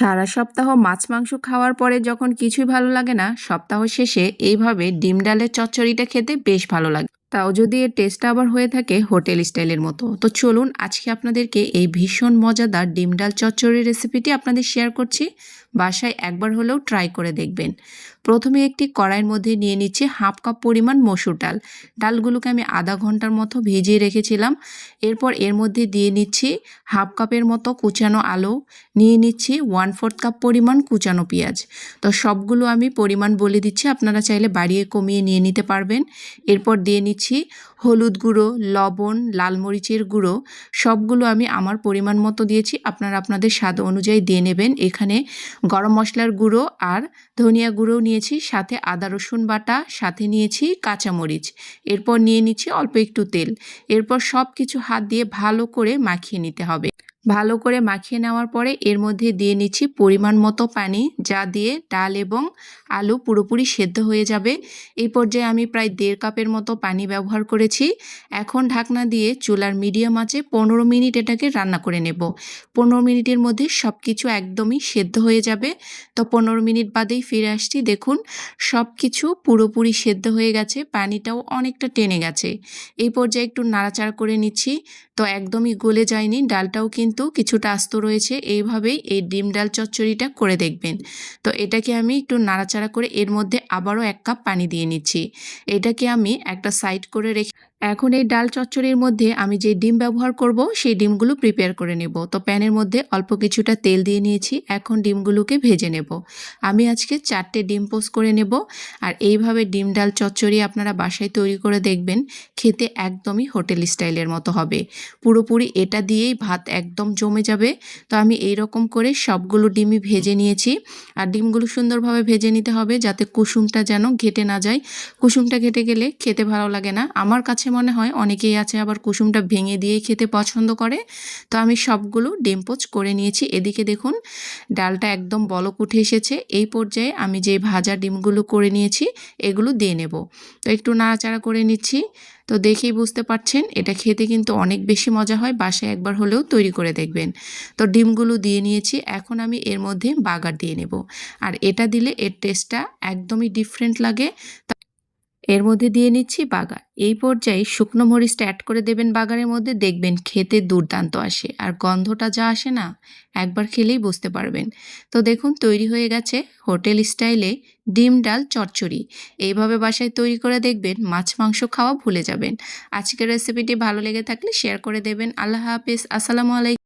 সারা সপ্তাহ মাছ মাংস খাওয়ার পরে যখন কিছুই ভালো লাগে না, সপ্তাহ শেষে এইভাবে ডিম ডালের চচ্চড়িটা খেতে বেশ ভালো লাগে। তাও যদি এর টেস্টটা আবার হয়ে থাকে হোটেল স্টাইলের মতো। তো চলুন আজকে আপনাদেরকে এই ভীষণ মজাদার ডিম ডাল চচ্চড়ির রেসিপিটি আপনাদের শেয়ার করছি। বাসায় একবার হলেও ট্রাই করে দেখবেন। প্রথমে একটি কড়াইয়ের মধ্যে নিয়ে নিচ্ছি হাফ কাপ পরিমাণ মসুর ডাল। ডালগুলোকে আমি আধা ঘন্টার মতো ভিজিয়ে রেখেছিলাম। এরপর এর মধ্যে দিয়ে নিচ্ছি হাফ কাপের মতো কুচানো আলু, নিয়ে নিচ্ছি 1/4 কাপ পরিমাণ কুচানো পেঁয়াজ। তো সবগুলো আমি পরিমাণ বলে দিচ্ছি, আপনারা চাইলে বাড়িয়ে কমিয়ে নিয়ে নিতে পারবেন। এরপর দিয়ে নিচ্ছি হলুদ গুঁড়ো, লবণ, লাল মরিচের গুঁড়ো, সবগুলো আমি আমার পরিমাণ মতো দিয়েছি, আপনারা আপনাদের স্বাদ অনুযায়ী দিয়ে নেবেন। এখানে গরম মশলার গুঁড়ো আর ধনিয়া গুঁড়োও নিয়েছি, সাথে আদা রসুন বাটা, সাথে নিয়েছি কাঁচামরিচ। এরপর নিয়ে নিচ্ছি অল্প একটু তেল। এরপর সব কিছু হাত দিয়ে ভালো করে মাখিয়ে নিতে হবে। ভালো করে মাখিয়ে নেওয়ার পরে এর মধ্যে দিয়ে নিচ্ছি পরিমাণ মতো পানি, যা দিয়ে ডাল এবং আলু পুরোপুরি সেদ্ধ হয়ে যাবে। এই পর্যায়ে আমি প্রায় 1.5 কাপের মতো পানি ব্যবহার করেছি। এখন ঢাকনা দিয়ে চুলার মিডিয়াম আঁচে 15 মিনিট এটাকে রান্না করে নেব। 15 মিনিটের মধ্যে সব কিছু একদমই সেদ্ধ হয়ে যাবে। তো 15 মিনিট বাদেই ফিরে আসছি, দেখুন সব কিছু পুরোপুরি সেদ্ধ হয়ে গেছে, পানিটাও অনেকটা টেনে গেছে। এই পর্যায়ে একটু নাড়াচাড়া করে নিচ্ছি। তো একদমই গলে যায়নি, ডালটাও কিন্তু কিছুটা আস্ত রয়েছে। এইভাবেই এই ডিম ডাল চচ্চড়িটা করে দেখবেন। তো এটাকে আমি একটু নাড়াচাড়া করে এর মধ্যে আবারও 1 কাপ পানি দিয়ে নিচ্ছি। এটাকে আমি একটা সাইড করে রেখে এখন এই ডাল চচ্চড়ির মধ্যে আমি যে ডিম ব্যবহার করব সেই ডিমগুলো প্রিপেয়ার করে নেব। তো প্যানের মধ্যে অল্প কিছুটা তেল দিয়ে নিয়েছি, এখন ডিমগুলোকে ভেজে নেব। আমি আজকে 4টে ডিম পোস্ট করে নেব। আর এইভাবে ডিম ডাল চচ্চড়ি আপনারা বাসায় তৈরি করে দেখবেন, খেতে একদমই হোটেল স্টাইলের মতো হবে। পুরোপুরি এটা দিয়েই ভাত একদম জমে যাবে। তো আমি এই রকম করে সবগুলো ডিমই ভেজে নিয়েছি। আর ডিমগুলো সুন্দরভাবে ভেজে নিতে হবে যাতে কুসুমটা যেন ঘেটে না যায়। কুসুমটা ঘেটে গেলে খেতে ভালো লাগে না। আমার কাছে মনে হয় অনেকেই আছে আবার কুসুমটা ভেঙে দিয়েই খেতে পছন্দ করে। তো আমি সবগুলো ডিম পোচ করে নিয়েছি। এদিকে দেখুন ডালটা একদম বলক উঠে এসেছে। এই পর্যায়ে আমি যে ভাজা ডিমগুলো করে নিয়েছি এগুলো দিয়ে নেব। তো একটু নাড়াচাড়া করে নিচ্ছি। তো দেখেই বুঝতে পারছেন এটা খেতে কিন্তু অনেক বেশি মজা হয়, বাসায় একবার হলেও তৈরি করে দেখবেন। তো ডিমগুলো দিয়ে নিয়েছি, এখন আমি এর মধ্যে বাগার দিয়ে নেব। আর এটা দিলে এর টেস্টটা একদমই ডিফারেন্ট লাগে। এর মধ্যে দিয়ে নিচ্ছি বাগার। এই পর্যায়ে শুকনো মরিচটা অ্যাড করে দেবেন বাগারের মধ্যে, দেখবেন খেতে দুর্দান্ত আসে। আর গন্ধটা যা আসে না, একবার খেলেই বুঝতে পারবেন। তো দেখুন তৈরি হয়ে গেছে হোটেল স্টাইলে ডিম ডাল চচ্চড়ি। এইভাবে বাসায় তৈরি করে দেখবেন, মাছ মাংস খাওয়া ভুলে যাবেন। আজকের রেসিপিটি ভালো লেগে থাকলে শেয়ার করে দেবেন। আল্লাহ হাফেজ, আসসালামু আলাইকুম।